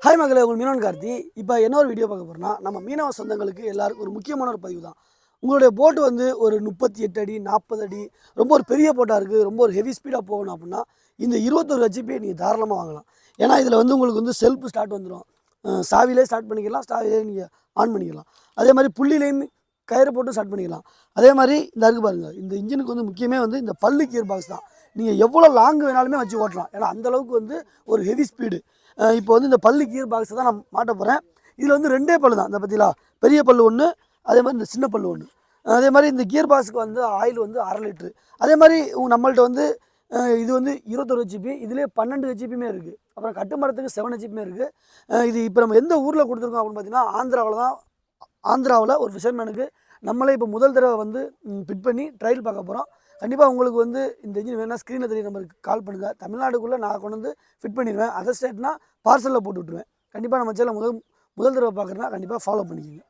Hi மகளே, உங்கள் மீனவன் கார்த்தி. இப்போ என்ன ஒரு வீடியோ பார்க்க போகிறோன்னா, நம்ம மீனவ சொந்தங்களுக்கு எல்லாருக்கும் ஒரு முக்கியமான ஒரு பதிவு தான். உங்களுடைய போட்டு வந்து ஒரு 38 அடி 40 அடி ரொம்ப ஒரு பெரிய போட்டாக இருக்குது, ரொம்ப ஒரு ஹெவி ஸ்பீடாக போகணும் அப்படின்னா இந்த 21 ஹெச்பி நீங்கள் தாராளமாக வாங்கலாம். ஏன்னா இதில் வந்து உங்களுக்கு வந்து செல்ஃப் ஸ்டார்ட் வந்துடும். சாவிலே ஸ்டார்ட் பண்ணிக்கலாம், சாவிலே நீங்கள் ஆன் பண்ணிக்கலாம். அதே மாதிரி புள்ளிலையும் கயிறு போட்டு ஸ்டார்ட் பண்ணிக்கலாம். அதே மாதிரி இந்த இருக்குது பாருங்கள், இந்த இன்ஜினுக்கு வந்து முக்கியமே வந்து இந்த பல்லு கியர் பாக்ஸ் தான். நீங்கள் எவ்வளோ லாங் வேணாலுமே வச்சு ஓட்டலாம். ஏன்னா அந்தளவுக்கு வந்து ஒரு ஹெவி ஸ்பீடு. இப்போ வந்து இந்த பல்லு கியர் பாக்ஸை தான் நான் மாட்ட போகிறேன். இதில் வந்து 2 பல்லு தான். இந்த பற்றிலா பெரிய பல்லு ஒன்று, அதே மாதிரி இந்த சின்ன பல்லு ஒன்று. அதே மாதிரி இந்த கியர் பாக்ஸுக்கு வந்து ஆயில் வந்து 1/2 லிட்ரு. அதே மாதிரி நம்மள்ட்ட வந்து இது வந்து 21 ஹெச்பி, இதிலே 12 ஹெச்பியுமே இருக்குது. அப்புறம் கட்டுமரத்துக்கு 7 ஹெச்பியுமே இருக்குது. இது இப்போ நம்ம எந்த ஊரில் கொடுத்துருக்கோம் அப்படின்னு பார்த்தீங்கன்னா ஆந்திராவில் தான். ஆந்திராவில் ஒரு ஃபிஷர்மேனுக்கு நம்மளே இப்போ முதல் தடவை வந்து ஃபிட் பண்ணி ட்ரையல் பார்க்க போகிறோம். கண்டிப்பாக உங்களுக்கு வந்து இந்த இன்ஜின் வேணால் ஸ்க்ரீனில் தெரிய நம்பருக்கு கால் பண்ணுங்கள். தமிழ்நாடுக்குள்ளே நான் கொண்டு வந்து ஃபிட் பண்ணிடுவேன். அதர் ஸ்டேட்னா பார்சலில் போட்டு விட்ருவேன். கண்டிப்பாக நம்ம சேனல் முதல் தடவை பார்க்குறேன்னா கண்டிப்பாக ஃபாலோ பண்ணிக்கோங்க.